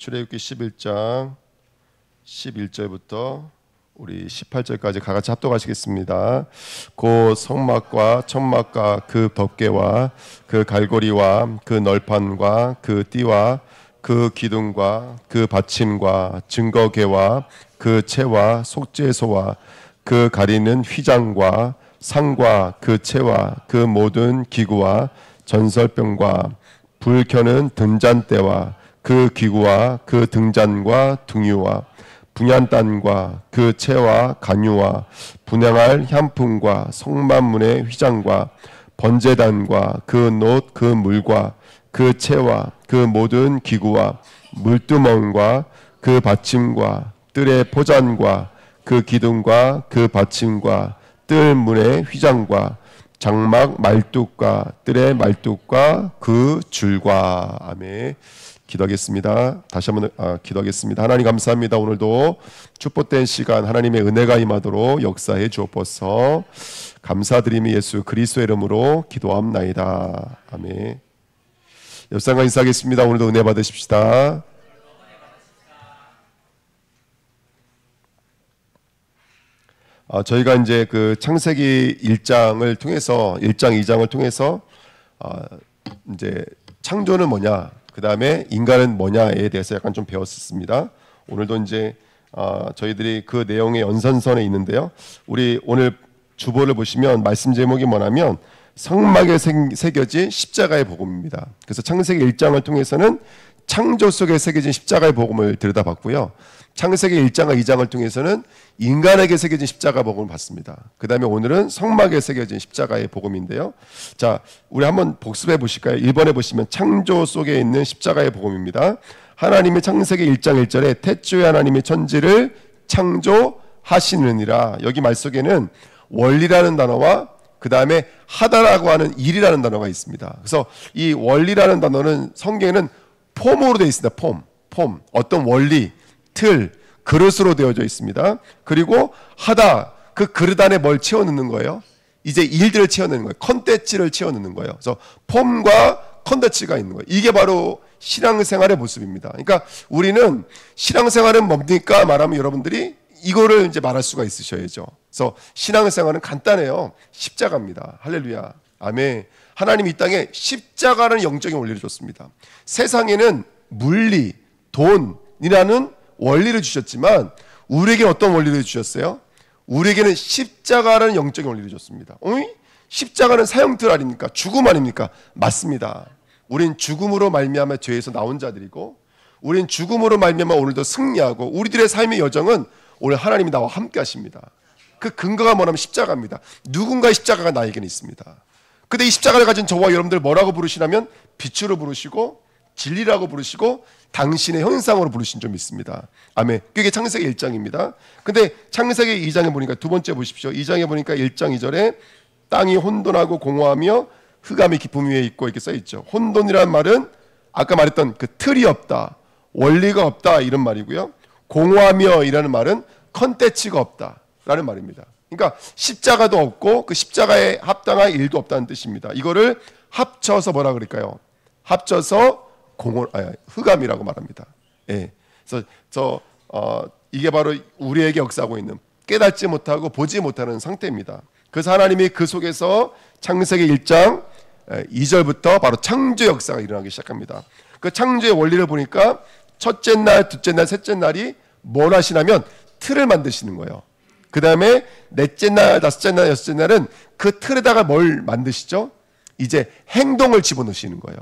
출애굽기 11장 11절부터 우리 18절까지 같이 합독하시겠습니다. 곧 성막과 천막과 그 덮개와 그 갈고리와 그 널판과 그 띠와 그 기둥과 그 받침과 증거궤와 그 채와 속죄소와 그 가리는 휘장과 상과 그 채와 그 모든 기구와 전설병과 불 켜는 등잔대와 그 기구와 그 등잔과 등유와 분향단과 그 채와 간유와 분향할 향품과 성만문의 휘장과 번제단과 그 놋 그 물과 그 채와 그 모든 기구와 물두멍과 그 받침과 뜰의 포잔과 그 기둥과 그 받침과 뜰 문의 휘장과 장막 말뚝과 뜰의 말뚝과 그 줄과. 아멘. 기도하겠습니다. 다시 한번 기도하겠습니다. 하나님 감사합니다. 오늘도 축복된 시간 하나님의 은혜가 임하도록 역사해 주옵소서. 감사드리며 예수 그리스도의 이름으로 기도합나이다. 아멘. 옆상과 인사하겠습니다. 오늘도 은혜 받으십시다. 저희가 이제 그 창세기 1장을 통해서 1장 2장을 통해서 이제 창조는 뭐냐, 그 다음에 인간은 뭐냐에 대해서 약간 좀 배웠습니다. 오늘도 이제 저희들이 그 내용의 연산선에 있는데요. 우리 오늘 주보를 보시면 말씀 제목이 뭐냐면 성막에 새겨진 십자가의 복음입니다. 그래서 창세기 1장을 통해서는 창조 속에 새겨진 십자가의 복음을 들여다봤고요. 창세기 1장과 2장을 통해서는 인간에게 새겨진 십자가 복음을 봤습니다. 그 다음에 오늘은 성막에 새겨진 십자가의 복음인데요. 자, 우리 한번 복습해 보실까요? 1번에 보시면 창조 속에 있는 십자가의 복음입니다. 하나님의 창세기 1장 1절에 태초에 하나님의 천지를 창조하시느니라. 여기 말 속에는 원리라는 단어와 그 다음에 하다라고 하는 일이라는 단어가 있습니다. 그래서 이 원리라는 단어는 성경에는 폼으로 되어 있습니다. 폼. 어떤 원리, 틀, 그릇으로 되어져 있습니다. 그리고 하다, 그 그릇 안에 뭘 채워넣는 거예요? 이제 일들을 채워넣는 거예요. 컨텐츠를 채워넣는 거예요. 그래서 폼과 컨텐츠가 있는 거예요. 이게 바로 신앙생활의 모습입니다. 그러니까 우리는 신앙생활은 뭡니까? 말하면 여러분들이 이거를 이제 말할 수가 있으셔야죠. 그래서 신앙생활은 간단해요. 십자가입니다. 할렐루야. 아멘. 하나님이 이 땅에 십자가라는 영적인 원리를 줬습니다. 세상에는 물리, 돈이라는 원리를 주셨지만 우리에게는 어떤 원리를 주셨어요? 우리에게는 십자가라는 영적인 원리를 줬습니다. 십자가는 사형틀 아닙니까? 죽음 아닙니까? 맞습니다. 우린 죽음으로 말미암아 죄에서 나온 자들이고, 우린 죽음으로 말미암아 오늘도 승리하고, 우리들의 삶의 여정은 오늘 하나님이 나와 함께 하십니다. 그 근거가 뭐냐면 십자가입니다. 누군가의 십자가가 나에게는 있습니다. 근데 이 십자가를 가진 저와 여러분들 뭐라고 부르시냐면 빛으로 부르시고 진리라고 부르시고 당신의 형상으로 부르신 점 있습니다. 아멘. 그게 창세기 1장입니다. 근데 창세기 2장에 보니까 두 번째 보십시오. 2장에 보니까 1장 2절에 땅이 혼돈하고 공허하며 흑암이 깊음 위에 있고 이렇게 써 있죠. 혼돈이라는 말은 아까 말했던 그 틀이 없다, 원리가 없다 이런 말이고요. 공허하며 이라는 말은 컨텐츠가 없다라는 말입니다. 그러니까 십자가도 없고 그 십자가에 합당한 일도 없다는 뜻입니다. 이거를 합쳐서 뭐라 그럴까요? 합쳐서 흑암이라고 말합니다. 예. 그래서 이게 바로 우리에게 역사하고 있는 깨닫지 못하고 보지 못하는 상태입니다. 그래서 하나님이 그 속에서 창세기 1장 2절부터 바로 창조 역사가 일어나기 시작합니다. 그 창조의 원리를 보니까 첫째 날, 둘째 날, 셋째 날이 뭘 하시냐면 틀을 만드시는 거예요. 그 다음에 넷째 날, 다섯째 날, 여섯째 날은 그 틀에다가 뭘 만드시죠? 이제 행동을 집어넣으시는 거예요.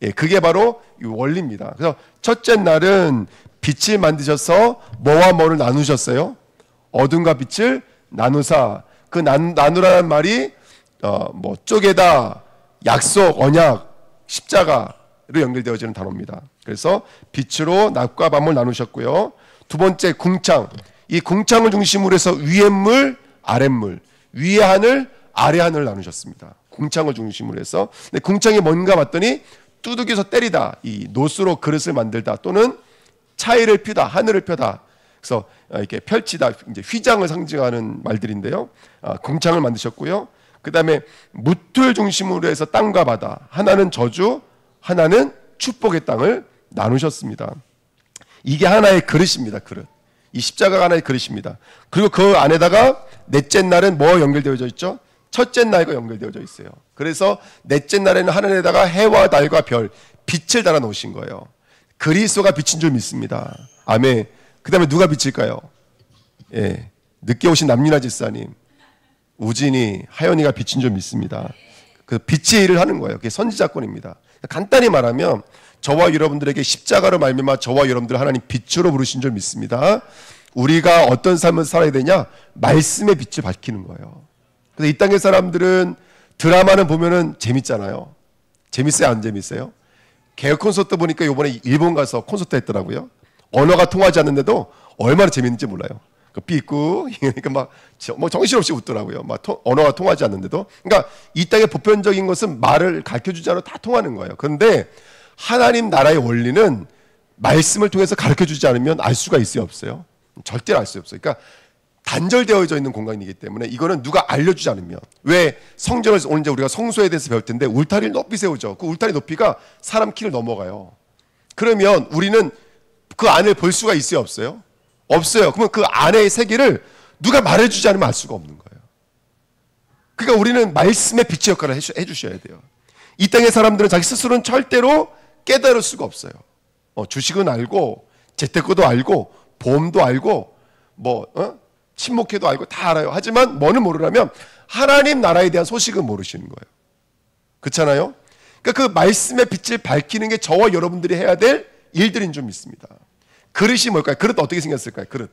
예, 그게 바로 이 원리입니다. 그래서 첫째 날은 빛을 만드셔서 뭐와 뭐를 나누셨어요? 어둠과 빛을 나누사. 그 나누라는 말이 뭐 쪼개다, 약속, 언약, 십자가로 연결되어지는 단어입니다. 그래서 빛으로 낮과 밤을 나누셨고요. 두 번째 궁창. 이 궁창을 중심으로 해서 위에 물, 아래 물, 위에 하늘, 아래 하늘을 나누셨습니다. 궁창을 중심으로 해서. 근데 궁창이 뭔가 봤더니 두둑이서 때리다, 이 노스로 그릇을 만들다, 또는 차이를 펴다, 하늘을 펴다. 그래서 이렇게 펼치다, 이제 휘장을 상징하는 말들인데요. 궁창을 만드셨고요. 그 다음에 무틀 중심으로 해서 땅과 바다, 하나는 저주, 하나는 축복의 땅을 나누셨습니다. 이게 하나의 그릇입니다. 그릇. 이 십자가가 하나의 그릇입니다. 그리고 그 안에다가 넷째 날은 뭐 연결되어져 있죠? 첫째 날과 연결되어져 있어요. 그래서 넷째 날에는 하늘에다가 해와 달과 별, 빛을 달아 놓으신 거예요. 그리스도가 빛인 줄 믿습니다. 아멘. 그 다음에 누가 빛일까요? 예, 늦게 오신 남윤아 집사님, 우진이, 하연이가 빛인 줄 믿습니다. 그 빛의 일을 하는 거예요. 그게 선지자권입니다. 간단히 말하면 저와 여러분들에게 십자가로 말미암아 저와 여러분들 하나님 빛으로 부르신 줄 믿습니다. 우리가 어떤 삶을 살아야 되냐? 말씀의 빛을 밝히는 거예요. 그래서 이 땅의 사람들은 드라마는 보면은 재밌잖아요. 재밌어요, 안 재밌어요? 개혁 콘서트 보니까 이번에 일본 가서 콘서트 했더라고요. 언어가 통하지 않는데도 얼마나 재밌는지 몰라요. 그 삐꾸 그러니까 막 뭐 정신없이 웃더라고요. 막 언어가 통하지 않는데도. 그러니까 이 땅의 보편적인 것은 말을 가르쳐주지 않아도 다 통하는 거예요. 그런데 하나님 나라의 원리는 말씀을 통해서 가르쳐주지 않으면 알 수가 있어요, 없어요? 절대로 알 수 없어요. 그러니까 단절되어져 있는 공간이기 때문에 이거는 누가 알려주지 않으면. 왜 성전에서 오늘 이제 우리가 성소에 대해서 배울 텐데 울타리를 높이 세우죠. 그 울타리 높이가 사람 키를 넘어가요. 그러면 우리는 그 안을 볼 수가 있어요, 없어요? 없어요. 그러면 그 안의 세계를 누가 말해주지 않으면 알 수가 없는 거예요. 그러니까 우리는 말씀의 빛의 역할을 해주셔야 돼요. 이 땅의 사람들은 자기 스스로는 절대로 깨달을 수가 없어요. 주식은 알고 재테크도 알고 보험도 알고 친목회도 알고 다 알아요. 하지만 뭐는 모르라면 하나님 나라에 대한 소식은 모르시는 거예요. 그렇잖아요? 그러니까 그 말씀의 빛을 밝히는 게 저와 여러분들이 해야 될 일들인 줄 믿습니다. 그릇이 뭘까요? 그릇 어떻게 생겼을까요? 그릇.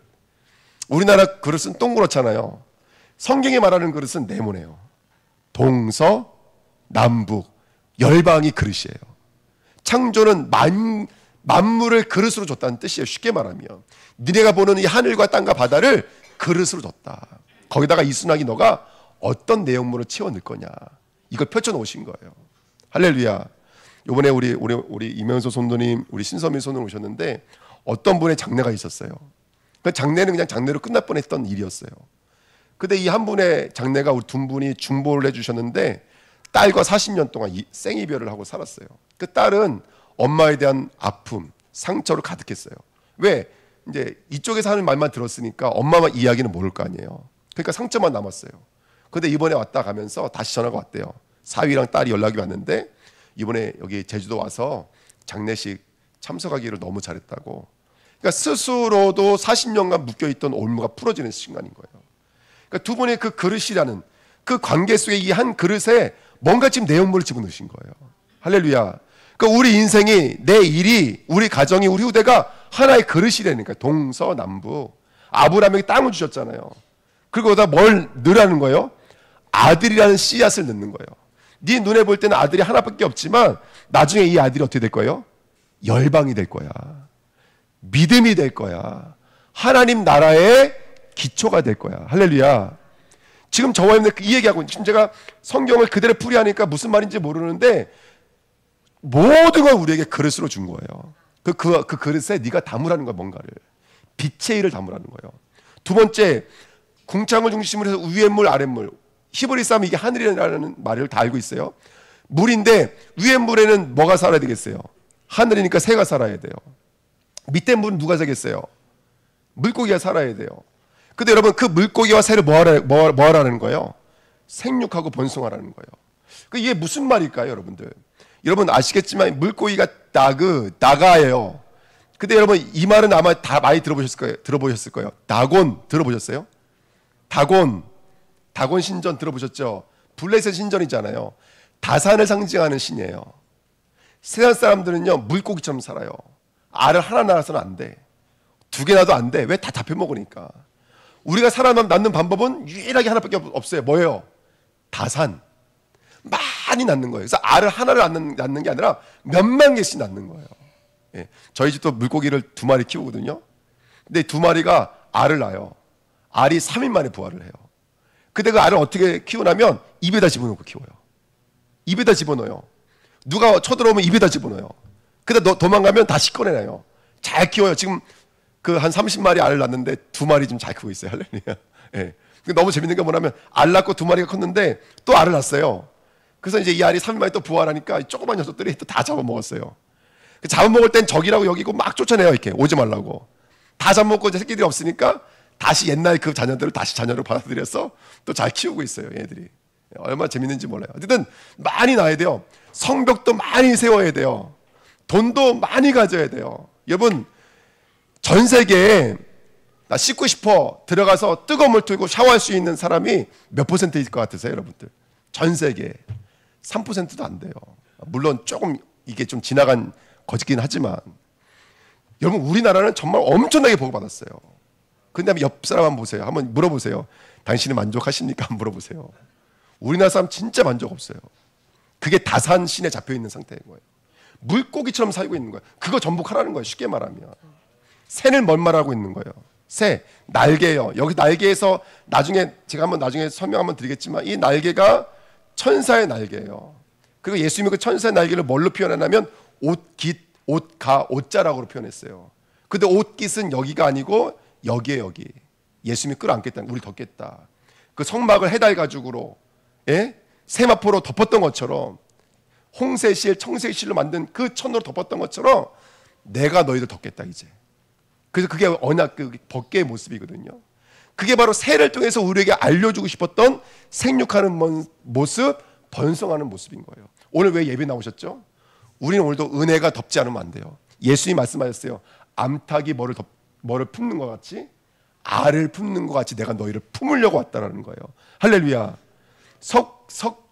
우리나라 그릇은 동그랗잖아요. 성경에 말하는 그릇은 네모네요. 동서, 남북, 열방이 그릇이에요. 창조는 만물을 그릇으로 줬다는 뜻이에요. 쉽게 말하면. 니네가 보는 이 하늘과 땅과 바다를 그릇으로 줬다. 거기다가 이순학이 너가 어떤 내용물을 채워 넣을 거냐. 이걸 펼쳐 놓으신 거예요. 할렐루야. 이번에 우리 이명수 손도님, 우리 신서민 손님 오셨는데 어떤 분의 장례가 있었어요. 그 장례는 그냥 장례로 끝날 뻔했던 일이었어요. 근데 이 한 분의 장례가 우리 두 분이 중보를 해주셨는데 딸과 40년 동안 생이별을 하고 살았어요. 그 딸은 엄마에 대한 아픔, 상처로 가득했어요. 왜? 이제 이쪽에서 하는 말만 들었으니까 엄마만 이야기는 모를 거 아니에요. 그러니까 상처만 남았어요. 근데 이번에 왔다 가면서 다시 전화가 왔대요. 사위랑 딸이 연락이 왔는데 이번에 여기 제주도 와서 장례식 참석하기를 너무 잘했다고. 그러니까 스스로도 40년간 묶여있던 올무가 풀어지는 순간인 거예요. 그러니까 두 분의 그 그릇이라는 그 관계 속에 이 한 그릇에 뭔가 지금 내용물을 집어넣으신 거예요. 할렐루야. 그러니까 우리 인생이, 내 일이, 우리 가정이, 우리 후대가 하나의 그릇이라니까. 동서남북. 아브라함에게 땅을 주셨잖아요. 그리고 거기다 뭘 넣으라는 거예요? 아들이라는 씨앗을 넣는 거예요. 네 눈에 볼 때는 아들이 하나밖에 없지만 나중에 이 아들이 어떻게 될 거예요? 열방이 될 거야. 믿음이 될 거야. 하나님 나라의 기초가 될 거야. 할렐루야. 지금 저와 여러분들 이 얘기하고 지금 제가 성경을 그대로 풀이하니까 무슨 말인지 모르는데 모든 걸 우리에게 그릇으로 준 거예요. 그 그릇에 네가 담으라는 거야. 뭔가를. 빛의 일을 담으라는 거예요. 두 번째, 궁창을 중심으로 해서 위에 물 아래 물. 히브리 사람이 이게 하늘이라는 말을 다 알고 있어요. 물인데 위에 물에는 뭐가 살아야 되겠어요? 하늘이니까 새가 살아야 돼요. 밑에 물은 누가 살겠어요? 물고기가 살아야 돼요. 근데 여러분 그 물고기와 새를 뭐 하라는 거예요? 생육하고 번성하라는 거예요. 이게 무슨 말일까요, 여러분들? 여러분 아시겠지만 물고기가 나가예요. 근데 여러분 이 말은 아마 다 많이 들어보셨을 거예요. 다곤 들어보셨어요? 다곤 신전 들어보셨죠? 블레셋 신전이잖아요. 다산을 상징하는 신이에요. 세상 사람들은요 물고기처럼 살아요. 알을 하나 낳아서는 안 돼. 두 개 낳아도 안 돼. 왜? 다 잡혀 먹으니까. 우리가 살아남는 방법은 유일하게 하나밖에 없어요. 뭐예요? 다산. 많이 낳는 거예요. 그래서 알을 하나를 낳는 게 아니라 몇만 개씩 낳는 거예요. 예. 저희 집도 물고기를 2마리 키우거든요. 근데 2마리가 알을 낳아요. 알이 3일 만에 부화를 해요. 근데 그 알을 어떻게 키우냐면 입에다 집어넣고 키워요. 입에다 집어넣어요. 누가 쳐들어오면 입에다 집어넣어요. 근데 도망가면 다시 꺼내놔요. 잘 키워요. 지금 그 한 30마리 알을 낳는데 2마리 좀 잘 크고 있어요. 할렐루야. 예. 너무 재밌는 게 뭐냐면 알 낳고 2마리가 컸는데 또 알을 낳았어요. 그래서 이제 이 알이 3일 만에 또 부활하니까 조그만 녀석들이 또 다 잡아먹었어요. 잡아먹을 땐 적이라고 여기고 막 쫓아내요. 이렇게 오지 말라고. 다 잡아먹고 이제 새끼들이 없으니까 다시 옛날 그 자녀들을 다시 자녀로 받아들여서 또 잘 키우고 있어요. 얘들이. 얼마나 재밌는지 몰라요. 어쨌든 많이 낳아야 돼요. 성벽도 많이 세워야 돼요. 돈도 많이 가져야 돼요. 여러분, 전 세계에 나 씻고 싶어 들어가서 뜨거운 물 틀고 샤워할 수 있는 사람이 몇 %일 것 같으세요, 여러분들? 전 세계에 3%도 안 돼요. 물론 조금 이게 좀 지나간 거짓긴 하지만, 여러분, 우리나라는 정말 엄청나게 보호받았어요. 근데 옆 사람 한번 보세요. 한번 물어보세요. 당신은 만족하십니까? 한번 물어보세요. 우리나라 사람 진짜 만족 없어요. 그게 다산신에 잡혀 있는 상태인 거예요. 물고기처럼 살고 있는 거예요. 그거 전복하라는 거예요. 쉽게 말하면. 새는 뭔 말하고 있는 거예요? 새, 날개예요. 여기 날개에서 나중에 제가 나중에 설명 한번 드리겠지만, 이 날개가 천사의 날개예요. 그리고 예수님이 그 천사의 날개를 뭘로 표현하냐면 옷깃, 옷가, 옷자락으로 표현했어요. 근데 옷깃은 여기가 아니고 여기에 여기. 예수님이 끌어안겠다. 우리 덮겠다. 그 성막을 해달 가죽으로, 세마포로 덮었던 것처럼, 홍새실, 청새실로 만든 그 천으로 덮었던 것처럼 내가 너희들 덮겠다 이제. 그래서 그게 언약, 그 법계의 모습이거든요. 그게 바로 새를 통해서 우리에게 알려주고 싶었던 생육하는 모습, 번성하는 모습인 거예요. 오늘 왜 예배 나오셨죠? 우리는 오늘도 은혜가 덮지 않으면 안 돼요. 예수님이 말씀하셨어요. 암탉이 뭐를 품는 것 같이, 알을 품는 것 같이 내가 너희를 품으려고 왔다라는 거예요. 할렐루야.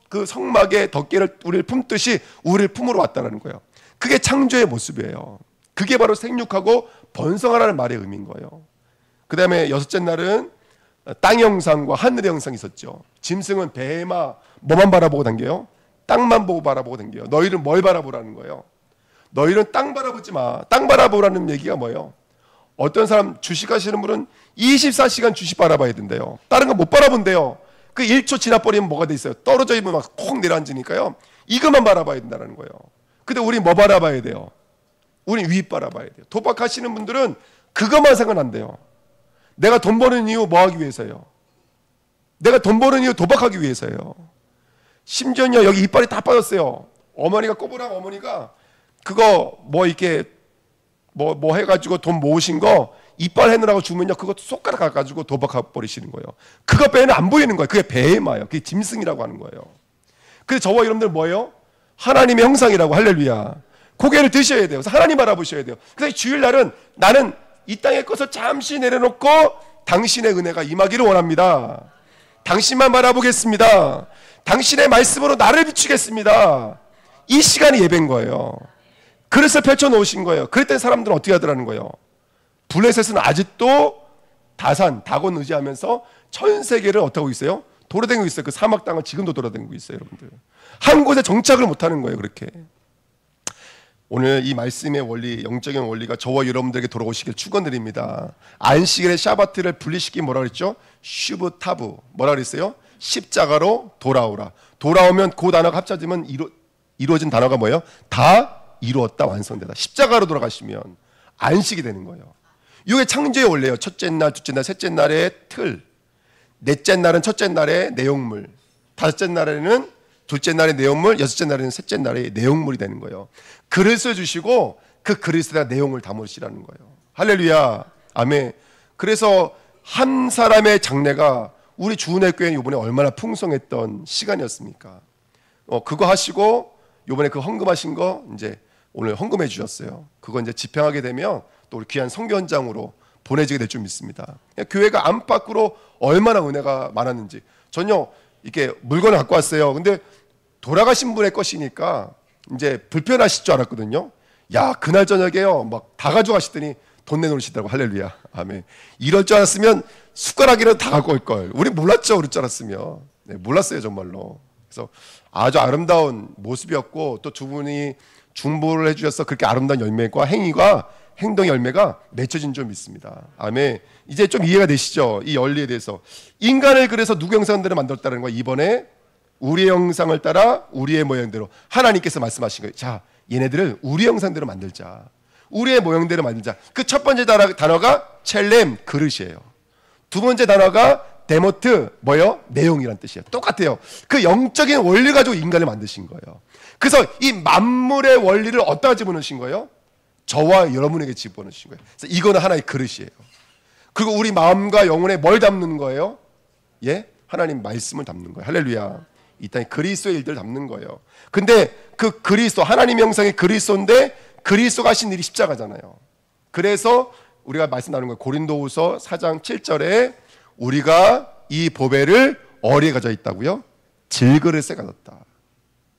그 성막의 덮개를 우리를 품듯이 우리를 품으러 왔다라는 거예요. 그게 창조의 모습이에요. 그게 바로 생육하고 번성하라는 말의 의미인 거예요. 그 다음에 여섯째 날은 땅의 형상과 하늘의 형상이 있었죠. 짐승은 배마 뭐만 바라보고 다녀요? 땅만 보고 바라보고 다녀요. 너희는 뭘 바라보라는 거예요? 너희는 땅 바라보지 마. 땅 바라보라는 얘기가 뭐예요? 어떤 사람 주식하시는 분은 24시간 주식 바라봐야 된대요. 다른 거 못 바라본대요. 그 1초 지나버리면 뭐가 돼 있어요? 떨어져 있으면 막 콕 내려앉으니까요. 이것만 바라봐야 된다는 거예요. 근데 우리 뭐 바라봐야 돼요? 우리 윗 바라봐야 돼요. 도박하시는 분들은 그것만 생각난대요. 내가 돈 버는 이유 뭐 하기 위해서요? 내가 돈 버는 이유 도박하기 위해서요. 심지어요, 여기 이빨이 다 빠졌어요. 어머니가 꼬부랑 어머니가 그거 뭐 이렇게 뭐 해가지고 돈 모으신 거 이빨 해느라고 주면요, 그거 손가락 가가지고 도박해 버리시는 거예요. 그거 빼면 안 보이는 거예요. 그게 배마예요. 그게 짐승이라고 하는 거예요. 그래서 저와 여러분들 뭐예요? 하나님의 형상이라고. 할렐루야. 고개를 드셔야 돼요. 그래서 하나님 바라보셔야 돼요. 그래서 주일날은 나는 이 땅의 것을 잠시 내려놓고 당신의 은혜가 임하기를 원합니다. 당신만 바라보겠습니다. 당신의 말씀으로 나를 비추겠습니다. 이 시간이 예배인 거예요. 그릇을 펼쳐놓으신 거예요. 그랬더니 사람들은 어떻게 하더라는 거예요? 블레셋은 아직도 다곤 의지하면서 전 세계를 어떻게 하고 있어요? 돌아다니고 있어요. 그 사막 땅을 지금도 돌아다니고 있어요, 여러분들. 한 곳에 정착을 못하는 거예요, 그렇게. 오늘 이 말씀의 원리, 영적인 원리가 저와 여러분들에게 돌아오시길 축원드립니다. 안식일의 샤바트를 분리시킨 뭐라 그랬죠? 슈브타브. 뭐라 그랬어요? 십자가로 돌아오라. 돌아오면 그 단어가 합쳐지면 이루어진 단어가 뭐예요? 다 이루었다, 완성되다. 십자가로 돌아가시면 안식이 되는 거예요. 이게 창조의 원리예요. 첫째 날, 둘째 날, 셋째 날의 틀. 넷째 날은 첫째 날의 내용물. 다섯째 날에는 둘째 날의 내용물, 여섯째 날에는 셋째 날의 내용물이 되는 거예요. 그릇을 주시고 그 그릇에다 내용을 담으시라는 거예요. 할렐루야. 아멘. 그래서 한 사람의 장래가 우리 주은혜 교회는 이번에 얼마나 풍성했던 시간이었습니까? 그거 하시고 이번에 그 헌금하신 거 이제 오늘 헌금해 주셨어요. 그거 이제 집행하게 되면 또 우리 귀한 선교 현장으로 보내지게 될 줄 믿습니다. 교회가 안팎으로 얼마나 은혜가 많았는지. 전혀 이렇게 물건을 갖고 왔어요. 근데 돌아가신 분의 것이니까 이제 불편하실 줄 알았거든요. 야, 그날 저녁에요, 막 다 가져가시더니 돈 내놓으시더라고. 할렐루야. 아멘. 이럴 줄 알았으면 숟가락이라도 다 갖고 올 걸. 우리 몰랐죠, 그럴 줄 알았으면. 네, 몰랐어요, 정말로. 그래서 아주 아름다운 모습이었고, 또 두 분이 중보를 해주셔서 그렇게 아름다운 열매과 행동의 열매가 맺혀진 줄 믿습니다. 아멘. 이제 좀 이해가 되시죠? 이 원리에 대해서. 인간을 그래서 누구 형상대로 만들었다는 거예요. 이번에 우리의 형상을 따라 우리의 모양대로 하나님께서 말씀하신 거예요. 자, 얘네들을 우리 형상대로 만들자. 우리의 모양대로 만들자. 그 첫 번째 단어가 첼렘, 그릇이에요. 두 번째 단어가 데모트, 뭐예요? 내용이란 뜻이에요. 똑같아요. 그 영적인 원리 가지고 인간을 만드신 거예요. 그래서 이 만물의 원리를 어디다 집어넣으신 거예요? 저와 여러분에게 집어넣으신 거예요. 그래서 이거는 하나의 그릇이에요. 그리고 우리 마음과 영혼에 뭘 담는 거예요? 예? 하나님 말씀을 담는 거예요. 할렐루야. 이 땅에 그리스도의 일들을 담는 거예요. 근데 그 그리스도, 하나님 형상의 그리스도인데 그리스도가 하신 일이 십자가잖아요. 그래서 우리가 말씀 나누는 거예요. 고린도후서 4장 7절에 우리가 이 보배를 어디에 가져 있다고요? 질그릇에 가졌다.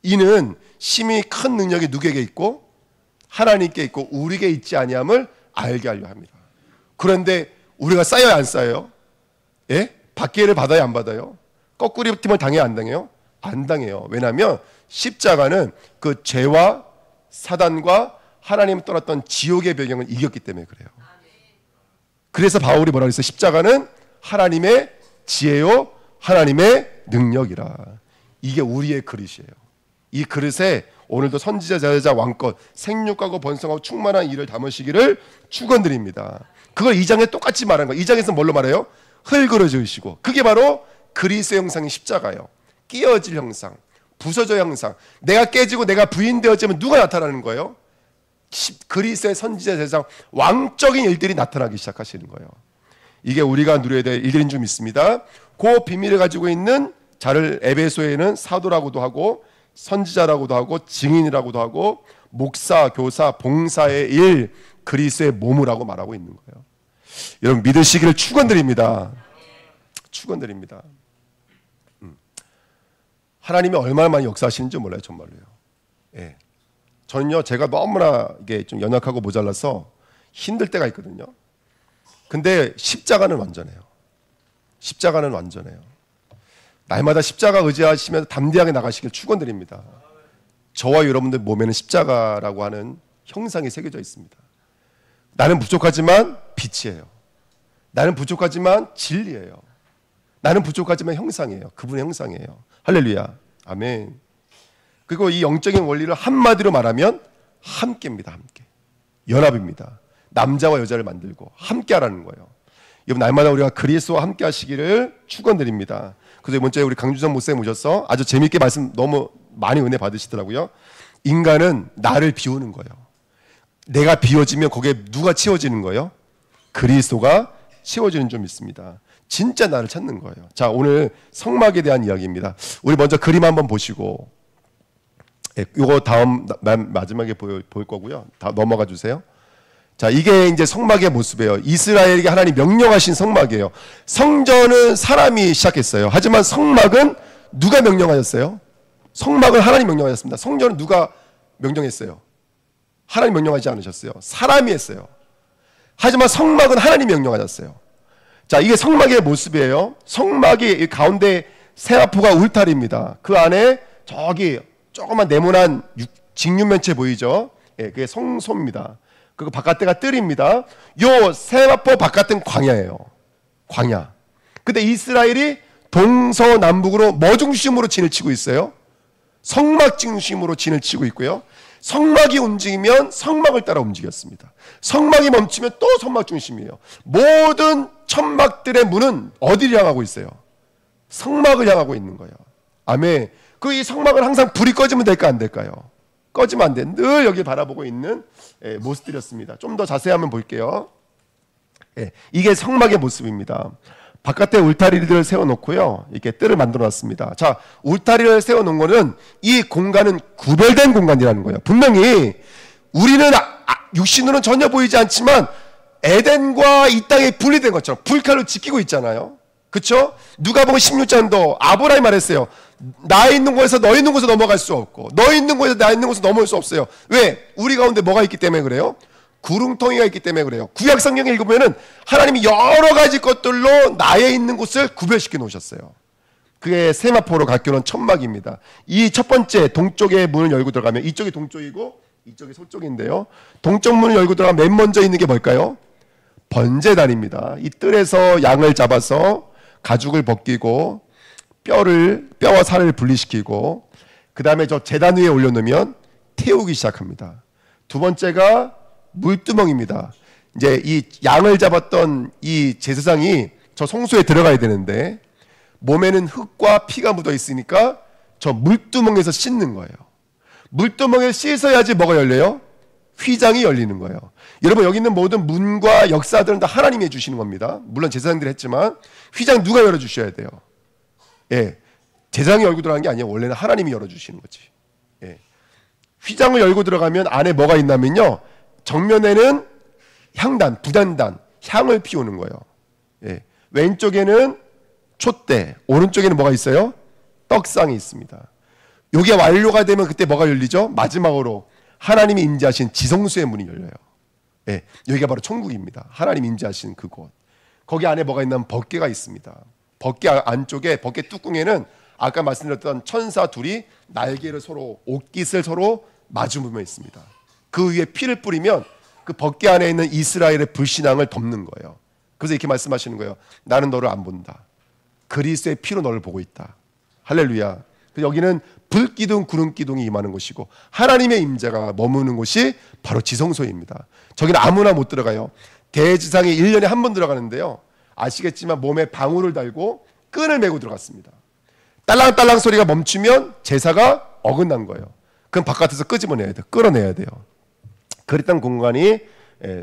이는 심히 큰 능력이 누구에게 있고 하나님께 있고 우리에게 있지 아니함을 알게 하려 합니다. 그런데 우리가 쌓여야 안 쌓여요? 예? 박해를 받아야 안 받아요? 거꾸리 팀을 당해야 안 당해요? 안 당해요. 왜냐하면 십자가는 그 죄와 사단과 하나님을 떠났던 지옥의 배경을 이겼기 때문에 그래요. 그래서 바울이 뭐라고 했어요? 십자가는 하나님의 지혜요 하나님의 능력이라. 이게 우리의 그릇이에요. 이 그릇에 오늘도 선지자, 제자, 왕권, 생육하고 번성하고 충만한 일을 담으시기를 축원드립니다. 그걸 2장에 똑같이 말한 거예요. 2장에서 뭘로 말해요? 흙으로 지으시고, 그게 바로 그리스도의 형상이 십자가예요. 끼어질 형상, 부서져 형상. 내가 깨지고 내가 부인되어지면 누가 나타나는 거예요? 그리스도의 선지자, 제사, 왕적인 일들이 나타나기 시작하시는 거예요. 이게 우리가 누려야 될 일들인 줄 믿습니다. 그 비밀을 가지고 있는 자를 에베소에는 사도라고도 하고 선지자라고도 하고 증인이라고도 하고 목사, 교사, 봉사의 일, 그리스도의 몸이라고 말하고 있는 거예요. 여러분 믿으시기를 축원드립니다. 축원드립니다. 하나님이 얼마나 많이 역사하시는지 몰라요, 정말로요. 예. 저는요, 제가 너무나 이게 좀 연약하고 모자라서 힘들 때가 있거든요. 근데 십자가는 완전해요. 십자가는 완전해요. 날마다 십자가 의지하시면서 담대하게 나가시길 축원드립니다. 저와 여러분들 몸에는 십자가라고 하는 형상이 새겨져 있습니다. 나는 부족하지만 빛이에요. 나는 부족하지만 진리예요. 나는 부족하지만 형상이에요. 그분의 형상이에요. 할렐루야. 아멘. 그리고 이 영적인 원리를 한마디로 말하면 함께입니다. 함께. 연합입니다. 남자와 여자를 만들고 함께 하라는 거예요. 여러분 날마다 우리가 그리스도와 함께 하시기를 축원드립니다. 그래서 이번 주에 우리 강주선 목사님 오셔서 아주 재미있게 말씀 너무 많이 은혜 받으시더라고요. 인간은 나를 비우는 거예요. 내가 비워지면 거기에 누가 채워지는 거예요? 그리스도가 채워지는 줄 믿습니다. 진짜 나를 찾는 거예요. 자, 오늘 성막에 대한 이야기입니다. 우리 먼저 그림 한번 보시고, 이거 다음 마지막에 볼 거고요. 다 넘어가 주세요. 자, 이게 이제 성막의 모습이에요. 이스라엘에게 하나님 명령하신 성막이에요. 성전은 사람이 시작했어요. 하지만 성막은 누가 명령하셨어요? 성막은 하나님 명령하셨습니다. 성전은 누가 명령했어요? 하나님 명령하지 않으셨어요. 사람이 했어요. 하지만 성막은 하나님 명령하셨어요. 자, 이게 성막의 모습이에요. 성막이 가운데 세마포가 울타리입니다. 그 안에 저기 조그만 네모난 직육면체 보이죠? 예, 그게 성소입니다. 그리고 바깥에가 뜰입니다. 요 세마포 바깥은 광야예요. 광야. 근데 이스라엘이 동서남북으로 뭐 중심으로 진을 치고 있어요? 성막 중심으로 진을 치고 있고요. 성막이 움직이면 성막을 따라 움직였습니다. 성막이 멈추면 또 성막 중심이에요. 모든 천막들의 문은 어디를 향하고 있어요? 성막을 향하고 있는 거예요. 아멘. 그 이 성막은 항상 불이 꺼지면 될까 안 될까요? 꺼지면 안 돼. 늘 여기 바라보고 있는 모습들이었습니다. 좀 더 자세히 한번 볼게요. 이게 성막의 모습입니다. 바깥에 울타리를 세워놓고요. 이렇게 뜰을 만들어놨습니다. 자, 울타리를 세워놓은 거는 이 공간은 구별된 공간이라는 거예요. 분명히 우리는 육신으로는 전혀 보이지 않지만 에덴과 이 땅이 분리된 것처럼 불칼로 지키고 있잖아요. 그렇죠? 누가복음 16장도 아브라함이 말했어요. 나 있는 곳에서 너 있는 곳에 넘어갈 수 없고 너 있는 곳에서 나 있는 곳에 넘어올 수 없어요. 왜? 우리 가운데 뭐가 있기 때문에 그래요? 구름통이가 있기 때문에 그래요. 구약 성경에 읽으면은 하나님이 여러 가지 것들로 나의 있는 곳을 구별시켜 놓으셨어요. 그게 세마포로 가껴놓은 천막입니다. 이 첫 번째 동쪽의 문을 열고 들어가면 이쪽이 동쪽이고 이쪽이 서쪽인데요. 동쪽 문을 열고 들어가면 맨 먼저 있는 게 뭘까요? 번제단입니다. 이 뜰에서 양을 잡아서 가죽을 벗기고 뼈와 살을 분리시키고 그 다음에 저 제단 위에 올려놓으면 태우기 시작합니다. 두 번째가 물두멍입니다. 이제 이 양을 잡았던 이 제사장이 저 성소에 들어가야 되는데 몸에는 흙과 피가 묻어 있으니까 저 물두멍에서 씻는 거예요. 물두멍에 씻어야지 뭐가 열려요? 휘장이 열리는 거예요. 여러분 여기 있는 모든 문과 역사들은 다 하나님이 해주시는 겁니다. 물론 제사장들이 했지만 휘장 누가 열어주셔야 돼요? 예, 제사장이 열고 들어간 게 아니에요. 원래는 하나님이 열어주시는 거지. 예. 휘장을 열고 들어가면 안에 뭐가 있냐면요, 정면에는 향단, 부단단, 향을 피우는 거예요. 예. 왼쪽에는 촛대, 오른쪽에는 뭐가 있어요? 떡상이 있습니다. 이게 완료가 되면 그때 뭐가 열리죠? 마지막으로 하나님이 임재하신 지성소의 문이 열려요. 예, 여기가 바로 천국입니다. 하나님 임재하신 그곳. 거기 안에 뭐가 있냐면 법궤가 있습니다. 법궤 안쪽에, 법궤 뚜껑에는 아까 말씀드렸던 천사 둘이 날개를 서로, 옷깃을 서로 마주보며 있습니다. 그 위에 피를 뿌리면 그 법궤 안에 있는 이스라엘의 불신앙을 덮는 거예요. 그래서 이렇게 말씀하시는 거예요. 나는 너를 안 본다. 그리스도의 피로 너를 보고 있다. 할렐루야. 여기는 불기둥, 구름기둥이 임하는 곳이고 하나님의 임재가 머무는 곳이 바로 지성소입니다. 저기는 아무나 못 들어가요. 대지상에 1년에 한 번 들어가는데요, 아시겠지만 몸에 방울을 달고 끈을 메고 들어갔습니다. 딸랑딸랑 소리가 멈추면 제사가 어긋난 거예요. 그럼 바깥에서 끄집어내야 돼요. 끌어내야 돼요. 그랬던 공간이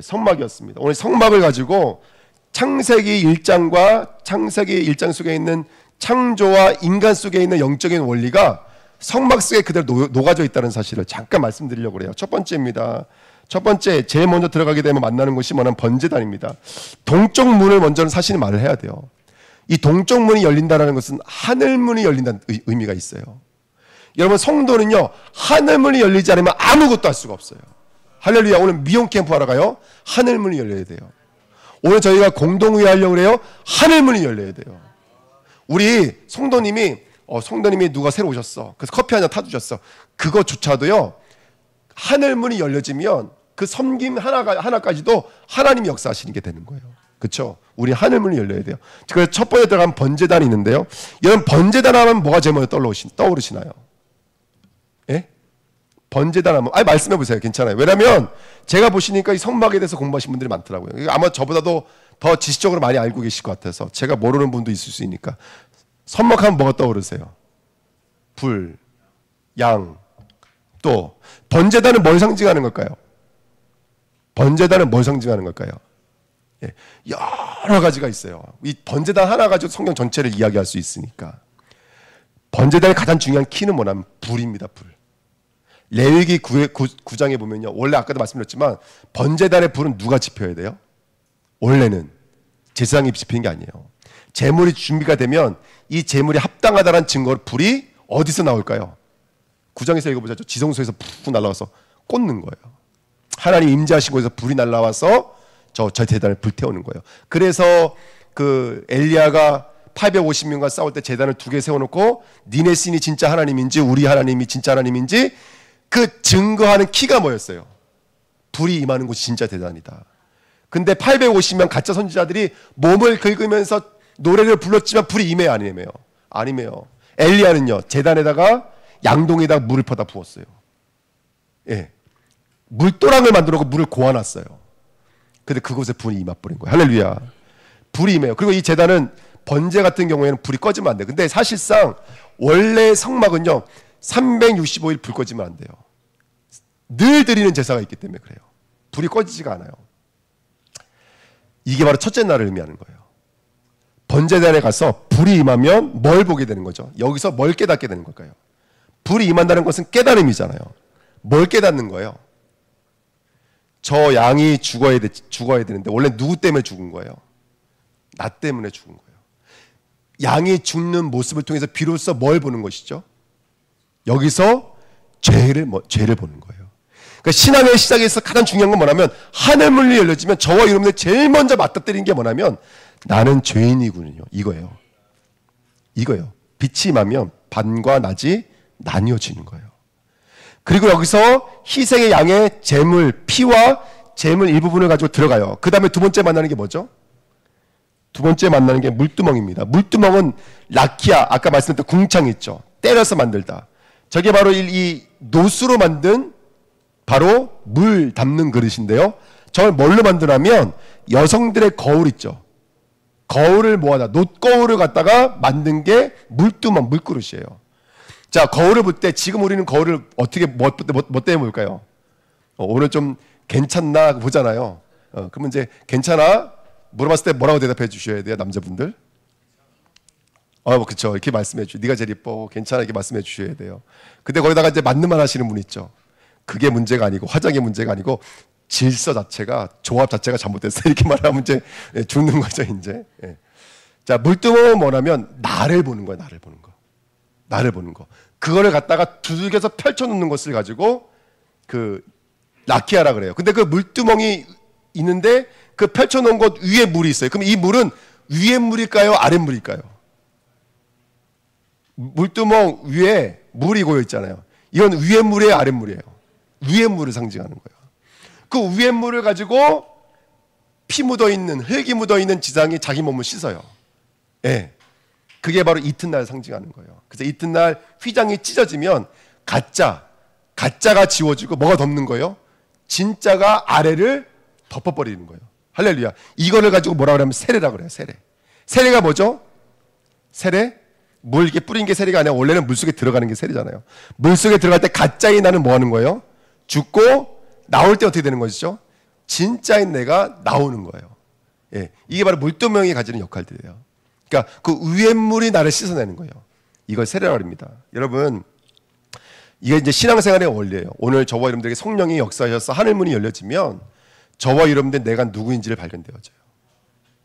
성막이었습니다. 오늘 성막을 가지고 창세기 1장과 창세기 1장 속에 있는 창조와 인간 속에 있는 영적인 원리가 성막 속에 그대로 녹아져 있다는 사실을 잠깐 말씀드리려고 그래요. 첫 번째입니다. 첫 번째, 제일 먼저 들어가게 되면 만나는 곳이 뭐냐면 번제단입니다. 동쪽 문을 먼저는 사실 말을 해야 돼요. 이 동쪽 문이 열린다는 것은 하늘문이 열린다는 의미가 있어요. 여러분, 성도는요, 하늘문이 열리지 않으면 아무것도 할 수가 없어요. 할렐루야. 오늘 미용 캠프 하러 가요. 하늘문이 열려야 돼요. 오늘 저희가 공동회의 하려고 해요. 하늘문이 열려야 돼요. 우리 성도님이 누가 새로 오셨어. 그래서 커피 한 잔 타주셨어. 그거조차도요, 하늘문이 열려지면 그 섬김 하나까지도 하나님이 역사하시는 게 되는 거예요. 그렇죠? 우리 하늘문이 열려야 돼요. 그래서 첫 번째 들어가면 번제단이 있는데요. 여러분, 번제단 하면 뭐가 제일 먼저 떠오르시나요? 예? 번제단 하면, 말씀해 보세요. 괜찮아요. 왜냐면 제가 보시니까 이 성막에 대해서 공부하신 분들이 많더라고요. 아마 저보다도 더 지식적으로 많이 알고 계실 것 같아서 제가 모르는 분도 있을 수 있으니까. 성막하면 뭐가 떠오르세요? 불, 양, 또 번제단은 뭘 상징하는 걸까요? 번제단은 뭘 상징하는 걸까요? 예, 여러 가지가 있어요. 이 번제단 하나 가지고 성경 전체를 이야기할 수 있으니까. 번제단의 가장 중요한 키는 뭐냐면 불입니다. 불. 레위기 9장에 보면요, 원래 아까도 말씀드렸지만 번제단의 불은 누가 지펴야 돼요? 원래는 제사장이 지피는 게 아니에요. 제물이 준비가 되면 이 제물이 합당하다는 증거로 불이 어디서 나올까요? 9장에서 읽어보자죠. 지성소에서 푹 날라와서 꽂는 거예요. 하나님 임재하신 곳에서 불이 날라와서 저 제단을 불태우는 거예요. 그래서 그 엘리야가 850명과 싸울 때 제단을 2개 세워놓고 니네 신이 진짜 하나님인지 우리 하나님이 진짜 하나님인지 그 증거하는 키가 뭐였어요? 불이 임하는 곳이 진짜 대단이다. 근데 850명 가짜 선지자들이 몸을 긁으면서 노래를 불렀지만 불이 임해요, 안 임해요? 안 임해요. 엘리야는요, 제단에다가 양동이에다가 물을 퍼다 부었어요. 예, 물도랑을 만들어 물을 고아놨어요. 근데 그곳에 불이 임해버린 거예요. 할렐루야. 불이 임해요. 그리고 이 제단은 번제 같은 경우에는 불이 꺼지면 안 돼요. 근데 사실상 원래 성막은요, 365일 불 꺼지면 안 돼요. 늘 드리는 제사가 있기 때문에 그래요. 불이 꺼지지가 않아요. 이게 바로 첫째 날을 의미하는 거예요. 번제단에 가서 불이 임하면 뭘 보게 되는 거죠? 여기서 뭘 깨닫게 되는 걸까요? 불이 임한다는 것은 깨달음이잖아요. 뭘 깨닫는 거예요? 저 양이 죽어야 되는데 원래 누구 때문에 죽은 거예요? 나 때문에 죽은 거예요. 양이 죽는 모습을 통해서 비로소 뭘 보는 것이죠? 여기서 죄를 보는 거예요. 그러니까 신앙의 시작에서 가장 중요한 건 뭐냐면 하늘문이 열려지면 저와 여러분들 제일 먼저 맞닥뜨리는 게 뭐냐면 나는 죄인이군요. 이거예요. 빛이 임하면 밤과 낮이 나뉘어지는 거예요. 그리고 여기서 희생의 양의 제물, 피와 제물 일부분을 가지고 들어가요. 그 다음에 두 번째 만나는 게 뭐죠? 두 번째 만나는 게 물두멍입니다. 물두멍은 라키아, 아까 말씀드렸던 궁창 있죠. 때려서 만들다. 저게 바로 이 노수로 만든 바로 물 담는 그릇인데요. 저걸 뭘로 만드냐면 여성들의 거울 있죠. 거울을 모아다 놋거울을 갖다가 만든 게 물두멍, 물그릇이에요. 자, 거울을 볼 때 지금 우리는 거울을 어떻게 뭐 때문에 볼까요? 오늘 좀 괜찮나 보잖아요. 그러면 이제 괜찮아? 물어봤을 때 뭐라고 대답해 주셔야 돼요, 남자분들? 그렇죠. 이렇게 말씀해 주세요. 네가 제일 이뻐. 괜찮아. 이렇게 말씀해 주셔야 돼요. 근데 거기다가 이제 맞는 말 하시는 분 있죠. 그게 문제가 아니고 화장의 문제가 아니고 질서 자체가 조합 자체가 잘못됐어. 이렇게 말하면 이제 죽는 거죠, 이제. 자, 물두멍은 뭐냐면 나를 보는 거예요. 나를 보는 거. 나를 보는 거. 그거를 갖다가 두들겨서 펼쳐놓는 것을 가지고 그 라키아라 그래요. 근데 그 물두멍이 있는데 그 펼쳐놓은 것 위에 물이 있어요. 그럼 이 물은 위에 물일까요? 아래 물일까요? 물두멍 위에 물이 고여 있잖아요. 이건 위에 물이에요, 아래 물이에요? 위에 물을 상징하는 거예요. 그 위에 물을 가지고 피 묻어 있는, 흙이 묻어 있는 지상이 자기 몸을 씻어요. 예. 그게 바로 이튿날 상징하는 거예요. 그래서 이튿날 휘장이 찢어지면 가짜가 지워지고 뭐가 덮는 거예요? 진짜가 아래를 덮어버리는 거예요. 할렐루야. 이거를 가지고 뭐라 그러면 세례라 그래요. 세례가 뭐죠? 세례? 물 이렇게 뿌린 게 세례가 아니라 원래는 물속에 들어가는 게 세례잖아요. 물속에 들어갈 때 가짜인 나는 뭐 하는 거예요? 죽고 나올 때 어떻게 되는 것이죠? 진짜인 내가 나오는 거예요. 예, 이게 바로 물두멍이 가지는 역할들이에요. 그러니까 그 위에 물이 나를 씻어내는 거예요. 이걸 세례라고 합니다. 여러분, 이게 이제 신앙생활의 원리예요. 오늘 저와 여러분들에게 성령이 역사하셔서 하늘문이 열려지면 저와 여러분들 내가 누구인지를 발견되어져요.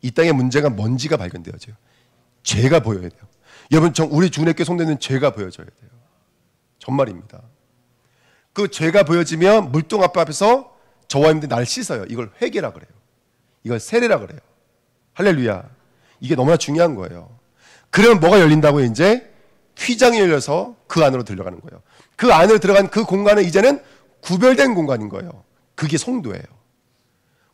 이 땅의 문제가 뭔지가 발견되어져요. 죄가 보여야 돼요. 여러분, 우리 주님께 성도는 죄가 보여져야 돼요. 정말입니다. 그 죄가 보여지면 물동 앞에서 저와 여러분들 나를 씻어요. 이걸 회개라 그래요. 이걸 세례라 그래요. 할렐루야. 이게 너무나 중요한 거예요. 그러면 뭐가 열린다고요? 이제 휘장이 열려서 그 안으로 들어가는 거예요. 그 안으로 들어간 그 공간은 이제는 구별된 공간인 거예요. 그게 성도예요.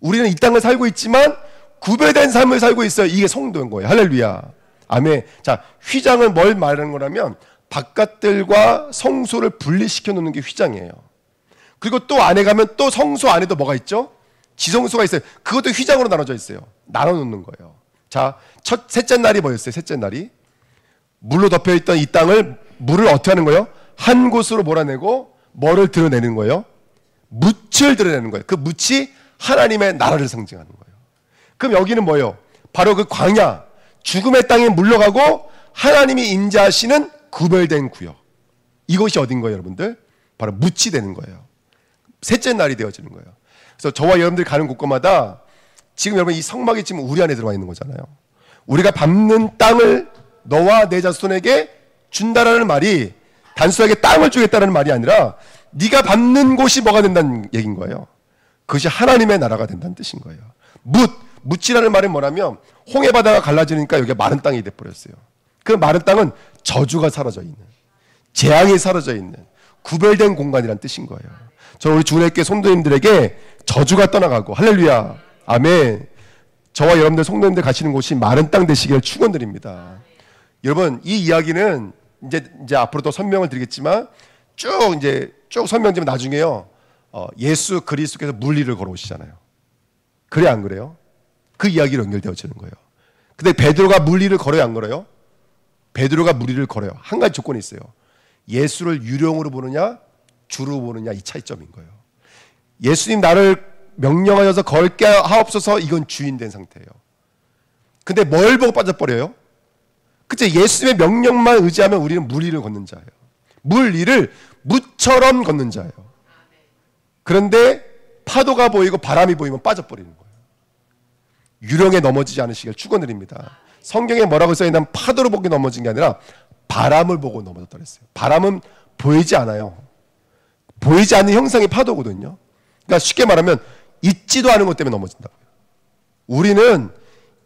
우리는 이 땅을 살고 있지만 구별된 삶을 살고 있어요. 이게 성도인 거예요. 할렐루야. 아멘. 자, 휘장은 뭘 말하는 거냐면 바깥들과 성소를 분리시켜 놓는 게 휘장이에요. 그리고 또 안에 가면 또 성소 안에도 뭐가 있죠? 지성소가 있어요. 그것도 휘장으로 나눠져 있어요. 나눠 놓는 거예요. 자, 셋째 날이 뭐였어요? 셋째 날이 물로 덮여있던 이 땅을 물을 어떻게 하는 거예요? 한 곳으로 몰아내고 뭐를 드러내는 거예요? 묻을 드러내는 거예요. 그 묻이 하나님의 나라를 상징하는 거예요. 그럼 여기는 뭐예요? 바로 그 광야, 죽음의 땅에 물러가고 하나님이 임재하시는 구별된 구역. 이것이 어딘 거예요, 여러분들? 바로 묻이 되는 거예요. 셋째 날이 되어지는 거예요. 그래서 저와 여러분들 가는 곳곳마다 지금 여러분 이 성막이 지금 우리 안에 들어와 있는 거잖아요. 우리가 밟는 땅을 너와 내 자손에게 준다라는 말이 단순하게 땅을 주겠다는 말이 아니라 네가 밟는 곳이 뭐가 된다는 얘기인 거예요. 그것이 하나님의 나라가 된다는 뜻인 거예요. 묻이라는 말은 뭐냐면 홍해 바다가 갈라지니까 여기가 마른 땅이 돼버렸어요. 그 마른 땅은 저주가 사라져 있는, 재앙이 사라져 있는 구별된 공간이란 뜻인 거예요. 저 우리 주님께 성도님들에게 저주가 떠나가고 할렐루야 아멘. 저와 여러분들 성도님들 가시는 곳이 마른 땅 되시기를 축원드립니다. 여러분 이 이야기는 이제 앞으로 또 설명을 드리겠지만 쭉 설명드리면 나중에요. 예수 그리스도께서 물리를 걸어오시잖아요. 그래 안 그래요? 그 이야기로 연결되어지는 거예요. 근데 베드로가 물리를 걸어요, 안 걸어요? 베드로가 물리를 걸어요. 한 가지 조건이 있어요. 예수를 유령으로 보느냐 주로 보느냐 이 차이점인 거예요. 예수님 나를 명령하셔서 걸게 하옵소서, 이건 주인된 상태예요. 근데 뭘 보고 빠져버려요? 그치, 예수님의 명령만 의지하면 우리는 물리를 걷는 자예요. 물리를 무처럼 걷는 자예요. 그런데 파도가 보이고 바람이 보이면 빠져버리는 거예요. 유령에 넘어지지 않으시길 축원드립니다. 성경에 뭐라고 써있냐면 파도를 보고 넘어진 게 아니라 바람을 보고 넘어졌다 그랬어요. 바람은 보이지 않아요. 보이지 않는 형상이 파도거든요. 그러니까 쉽게 말하면 있지도 않은 것 때문에 넘어진다고요. 우리는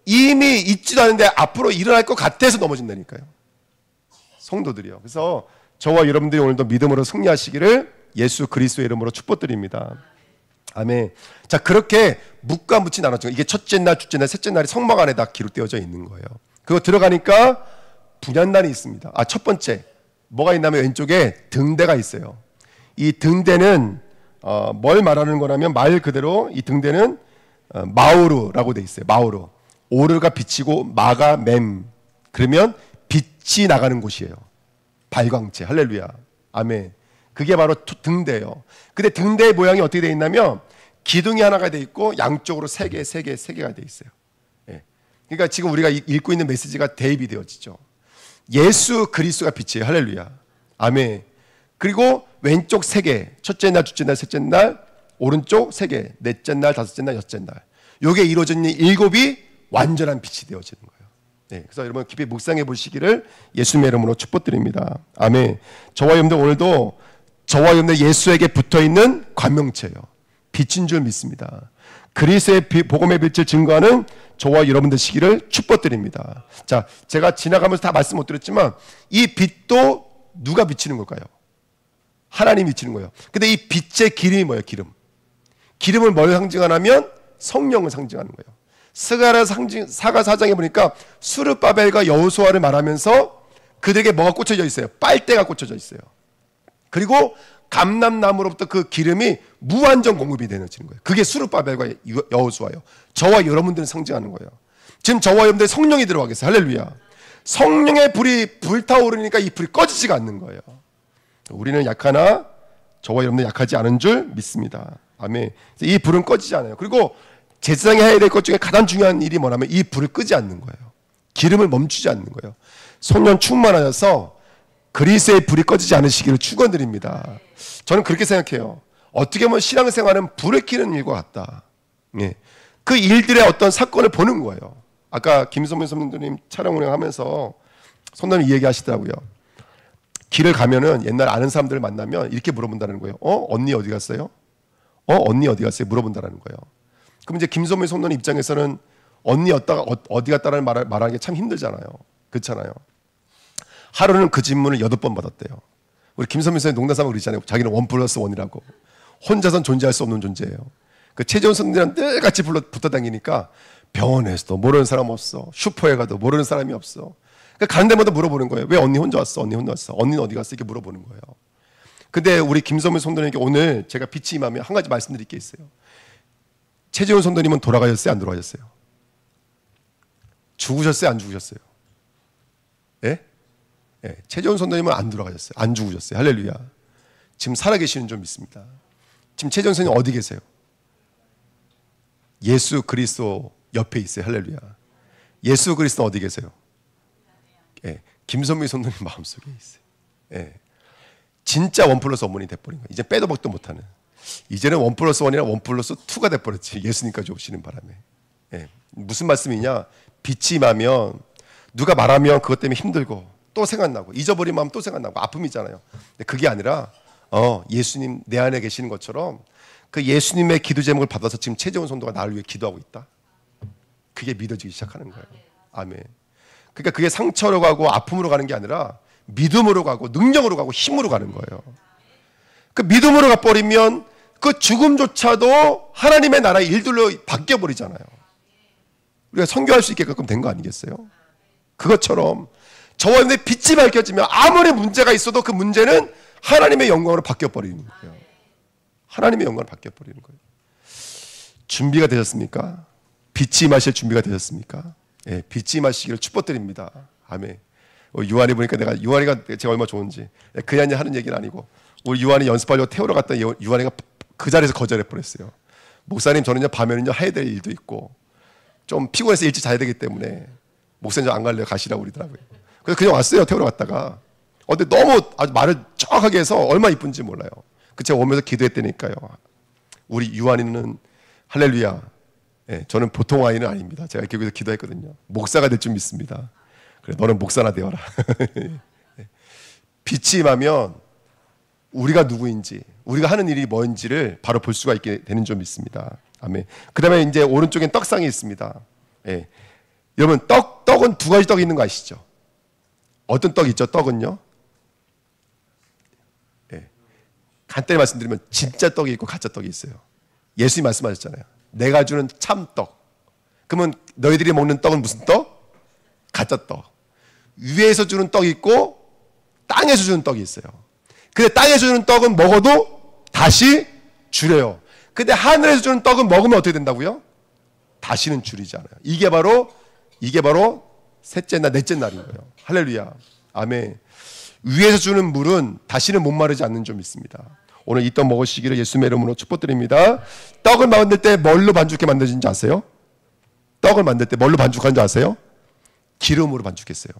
이미 있지도 않은데 앞으로 일어날 것 같아서 넘어진다니까요. 성도들이요. 그래서 저와 여러분들이 오늘도 믿음으로 승리하시기를 예수 그리스도의 이름으로 축복드립니다. 아멘. 자, 그렇게 묵과 묻이 나눠져. 이게 첫째 날, 둘째 날, 셋째 날이 성막 안에 다 기록되어져 있는 거예요. 그거 들어가니까 분향단이 있습니다. 첫 번째 뭐가 있냐면 왼쪽에 등대가 있어요. 이 등대는 뭘 말하는 거냐면 말 그대로 이 등대는 마오르라고 돼 있어요. 마오르. 오르가 빛이고 마가 맴. 그러면 빛이 나가는 곳이에요. 발광체. 할렐루야. 아멘. 그게 바로 등대예요. 근데 등대의 모양이 어떻게 되어 있냐면 기둥이 하나가 되어 있고 양쪽으로 세 개가 되어 있어요. 예. 그러니까 지금 우리가 읽고 있는 메시지가 대입이 되어지죠. 예수 그리스도가 빛이에요. 할렐루야. 아멘. 그리고 왼쪽 세 개, 첫째 날, 둘째 날, 셋째 날, 오른쪽 세 개, 넷째 날, 다섯째 날, 여섯째 날. 요게 이루어진 일곱이 완전한 빛이 되어지는 거예요. 네, 그래서 여러분 깊이 묵상해 보시기를 예수님의 이름으로 축복드립니다. 아멘. 저와 여러분들 오늘도 저와 여러분들 예수에게 붙어있는 관명체예요. 빛인 줄 믿습니다. 그리스도의 복음의 빛을 증거하는 저와 여러분들 시기를 축복드립니다. 자, 제가 지나가면서 다 말씀 못 드렸지만 이 빛도 누가 비치는 걸까요? 하나님이 비치는 거예요. 근데 이 빛의 기름이 뭐예요? 기름을 뭘 상징하냐면 성령을 상징하는 거예요. 사가 사장에 보니까 수르바벨과 여호수아를 말하면서 그들에게 뭐가 꽂혀져 있어요? 빨대가 꽂혀져 있어요. 그리고 감람나무로부터 그 기름이 무한정 공급이 되어지는 거예요. 그게 수르바벨과 여호수아예요. 저와 여러분들은 상징하는 거예요. 지금 저와 여러분들 성령이 들어가겠어요. 할렐루야. 성령의 불이 불타오르니까 이 불이 꺼지지가 않는 거예요. 우리는 약하나 저와 여러분들 약하지 않은 줄 믿습니다. 아멘. 이 불은 꺼지지 않아요. 그리고 제사장이 해야 될 것 중에 가장 중요한 일이 뭐냐면 이 불을 끄지 않는 거예요. 기름을 멈추지 않는 거예요. 성령 충만하셔서 그리스도의 불이 꺼지지 않으시기를 축원드립니다. 저는 그렇게 생각해요. 어떻게 보면 신앙생활은 불을 켜는 일과 같다. 예. 그 일들의 어떤 사건을 보는 거예요. 아까 김선민 선생님 촬영 운영하면서 선생님이 이 얘기 하시더라고요. 길을 가면은 옛날 아는 사람들을 만나면 이렇게 물어본다는 거예요. 언니 어디 갔어요? 언니 어디 갔어요? 물어본다는 거예요. 그럼 이제 김선민 선생님 입장에서는 언니 어디 갔다라는 말하는 게 참 힘들잖아요. 그렇잖아요. 하루는 그 질문을 8번 받았대요. 우리 김선민 선생님 농담삼아 그러잖아요. 자기는 1+1이라고. 혼자선 존재할 수 없는 존재예요. 그 최재훈 선생님이랑 늘 같이 붙어 다니니까 병원에서도 모르는 사람 없어. 슈퍼에 가도 모르는 사람이 없어. 그러니까 가는 데마다 물어보는 거예요. 왜 언니 혼자 왔어? 언니 혼자 왔어? 언니는 어디 갔어? 이렇게 물어보는 거예요. 근데 우리 김선민 선생님에게 오늘 제가 빛이 임하면 한 가지 말씀드릴 게 있어요. 최재훈 선생님은 돌아가셨어요? 안 돌아가셨어요? 죽으셨어요? 안 죽으셨어요? 예? 예. 최재훈 선생님은 안 돌아가셨어요. 안 죽으셨어요. 할렐루야. 지금 살아계시는 줄 믿습니다. 지금 최재훈 선생님 어디 계세요? 예수 그리스도 옆에 있어요. 할렐루야. 예수 그리스도 어디 계세요? 예. 김선미 선생님 마음속에 있어요. 예. 진짜 1+1이 돼버린 거예요. 이제 빼도 박도 못하는. 이제는 1+1이랑 1+2가 돼버렸지. 예수님까지 오시는 바람에. 예. 무슨 말씀이냐? 빛이 임하면 누가 말하면 그것 때문에 힘들고 또 생각나고 잊어버린 마음 또 생각나고 아픔이잖아요. 근데 그게 아니라 예수님 내 안에 계시는 것처럼 그 예수님의 기도 제목을 받아서 지금 최재훈 성도가 나를 위해 기도하고 있다. 그게 믿어지기 시작하는 거예요. 아멘. 그러니까 그게 상처로 가고 아픔으로 가는 게 아니라 믿음으로 가고 능력으로 가고 힘으로 가는 거예요. 그 믿음으로 가버리면 그 죽음조차도 하나님의 나라의 일들로 바뀌어버리잖아요. 우리가 선교할 수 있게끔 된 거 아니겠어요? 그것처럼 저와 여러분의 빛이 밝혀지면 아무리 문제가 있어도 그 문제는 하나님의 영광으로 바뀌어버리는 거예요. 하나님의 영광으로 바뀌어버리는 거예요. 준비가 되셨습니까? 빛이 임하실 준비가 되셨습니까? 예, 빛이 임하시기를 축복드립니다. 아멘. 유한이 보니까 내가 유한이가 제가 얼마나 좋은지 그냥 하는 얘기는 아니고 우리 유한이 연습하려고 태우러 갔더니 유한이가 그 자리에서 거절해 버렸어요. 목사님 저는요 밤에는요 해야 될 일도 있고 좀 피곤해서 일찍 자야 되기 때문에 목사님 안 갈래요 가시라고 그러더라고요. 그래서 그냥 왔어요 태우러 갔다가. 근데 너무 아주 말을 정확하게 해서 얼마나 이쁜지 몰라요. 그 제가 오면서 기도했다니까요. 우리 유한이는 할렐루야. 예, 저는 보통 아이는 아닙니다. 제가 교회에서 기도했거든요. 목사가 될 줄 믿습니다. 그래 너는 목사나 되어라. 빛이 임하면 우리가 누구인지 우리가 하는 일이 뭔지를 바로 볼 수가 있게 되는 줄 믿습니다. 아멘. 그 다음에 이제 오른쪽엔 떡상이 있습니다. 예. 여러분 떡은 두 가지 떡이 있는 거 아시죠? 어떤 떡이 있죠? 떡은요. 예. 간단히 말씀드리면 진짜 떡이 있고 가짜 떡이 있어요. 예수님 말씀하셨잖아요. 내가 주는 참떡. 그러면 너희들이 먹는 떡은 무슨 떡? 가짜 떡. 위에서 주는 떡이 있고 땅에서 주는 떡이 있어요. 근데 땅에서 주는 떡은 먹어도 다시 줄여요. 근데 하늘에서 주는 떡은 먹으면 어떻게 된다고요? 다시는 줄이지 않아요. 이게 바로 셋째 날, 넷째 날인 거예요. 할렐루야. 아멘. 위에서 주는 물은 다시는 목마르지 않는 점 있습니다. 오늘 이 떡 먹으시기를 예수님의 이름으로 축복드립니다. 떡을 만들 때 뭘로 반죽해 만들어진지 아세요? 떡을 만들 때 뭘로 반죽하는지 아세요? 기름으로 반죽했어요.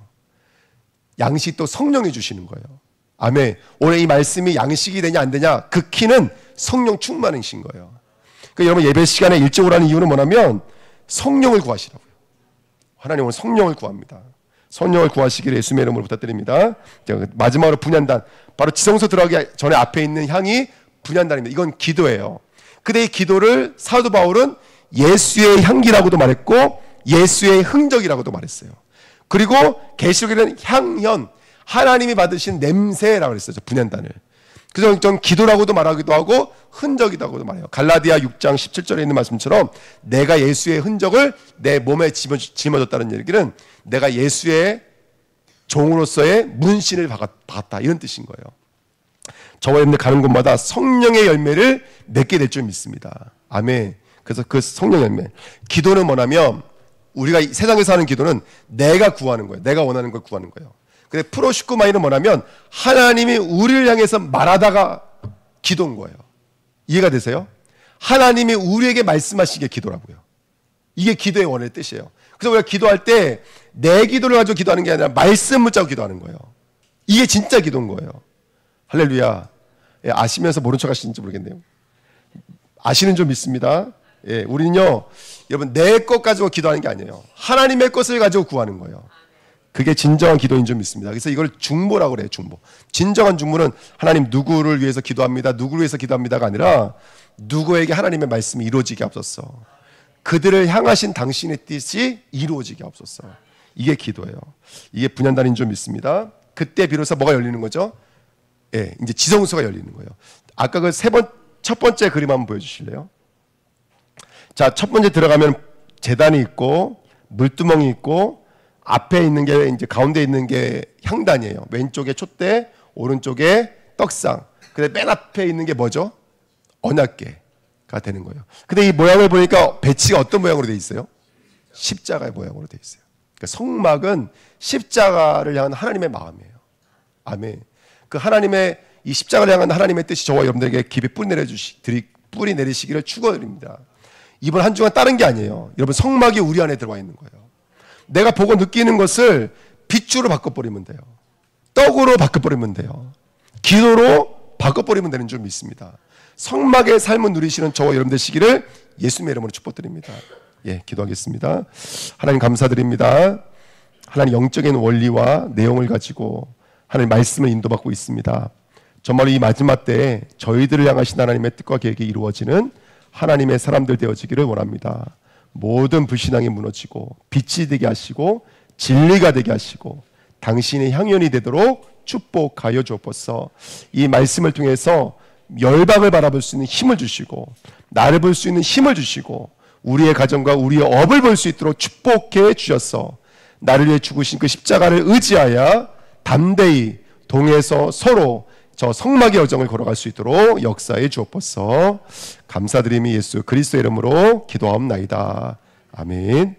양식도 성령이 주시는 거예요. 아멘. 오늘 이 말씀이 양식이 되냐 안 되냐 그 키는 성령 충만이신 거예요. 그러니까 여러분 예배 시간에 일찍 오라는 이유는 뭐냐면 성령을 구하시라고요. 하나님 오늘 성령을 구합니다. 성령을 구하시기를 예수님의 이름으로 부탁드립니다. 마지막으로 분향단, 바로 지성소 들어가기 전에 앞에 있는 향이 분향단입니다. 이건 기도예요. 근데 이 기도를 사도 바울은 예수의 향기라고도 말했고 예수의 흥적이라고도 말했어요. 그리고 계시록에는 향연, 하나님이 받으신 냄새라고 그랬어요. 분향단을. 그래서 좀 기도라고도 말하기도 하고 흔적이라고도 말해요. 갈라디아 6장 17절에 있는 말씀처럼 내가 예수의 흔적을 내 몸에 짊어졌다는 얘기는 내가 예수의 종으로서의 문신을 박았다 이런 뜻인 거예요. 저와 여러분들 가는 곳마다 성령의 열매를 맺게 될 줄 믿습니다. 아멘. 그래서 그 성령 열매, 기도는 뭐냐면 우리가 세상에서 하는 기도는 내가 구하는 거예요. 내가 원하는 걸 구하는 거예요. 근데 프로시쿠마이는 뭐냐면 하나님이 우리를 향해서 말하다가 기도인 거예요. 이해가 되세요? 하나님이 우리에게 말씀하시게 기도라고요. 이게 기도의 원의 뜻이에요. 그래서 우리가 기도할 때 내 기도를 가지고 기도하는 게 아니라 말씀을 짜고 기도하는 거예요. 이게 진짜 기도인 거예요. 할렐루야. 예, 아시면서 모른 척 하시는지 모르겠네요. 아시는 줄 믿습니다. 예, 우리는요, 여러분 내 것 가지고 기도하는 게 아니에요. 하나님의 것을 가지고 구하는 거예요. 그게 진정한 기도인 줄 믿습니다. 그래서 이걸 중보라고 그래요. 중보. 진정한 중보는 하나님 누구를 위해서 기도합니다, 누구를 위해서 기도합니다가 아니라 누구에게 하나님의 말씀이 이루어지게 앞섰어. 그들을 향하신 당신의 뜻이 이루어지게 앞섰어. 이게 기도예요. 이게 분향단인 줄 믿습니다. 그때 비로소 뭐가 열리는 거죠? 예, 이제 지성소가 열리는 거예요. 아까 그 첫 번째 그림 한번 보여주실래요? 자, 첫 번째 들어가면 제단이 있고 물두멍이 있고 앞에 있는 게 이제 가운데 있는 게 향단이에요. 왼쪽에 촛대, 오른쪽에 떡상. 근데 맨 앞에 있는 게 뭐죠? 언약궤가 되는 거예요. 근데 이 모양을 보니까 배치가 어떤 모양으로 되어 있어요? 십자가의 모양으로 되어 있어요. 그러니까 성막은 십자가를 향한 하나님의 마음이에요. 아멘. 그 하나님의 이 십자가를 향한 하나님의 뜻이 저와 여러분들에게 깊이 뿌리 내리시기를 축원드립니다. 이번 한 주간 다른 게 아니에요. 여러분 성막이 우리 안에 들어와 있는 거예요. 내가 보고 느끼는 것을 빛으로 바꿔버리면 돼요. 떡으로 바꿔버리면 돼요. 기도로 바꿔버리면 되는 줄 믿습니다. 성막의 삶을 누리시는 저와 여러분 되시기를 예수님의 이름으로 축복드립니다. 예, 기도하겠습니다. 하나님 감사드립니다. 하나님 영적인 원리와 내용을 가지고 하나님 말씀을 인도받고 있습니다. 정말 이 마지막 때에 저희들을 향하신 하나님의 뜻과 계획이 이루어지는 하나님의 사람들 되어지기를 원합니다. 모든 불신앙이 무너지고 빛이 되게 하시고 진리가 되게 하시고 당신의 향연이 되도록 축복하여 주옵소서. 이 말씀을 통해서 열방을 바라볼 수 있는 힘을 주시고 나를 볼 수 있는 힘을 주시고 우리의 가정과 우리의 업을 볼 수 있도록 축복해 주셔서 나를 위해 죽으신 그 십자가를 의지하여 담대히 동해서 서로 저 성막의 여정을 걸어갈 수 있도록 역사해 주옵소서. 감사드리며 예수 그리스도의 이름으로 기도하옵나이다. 아멘.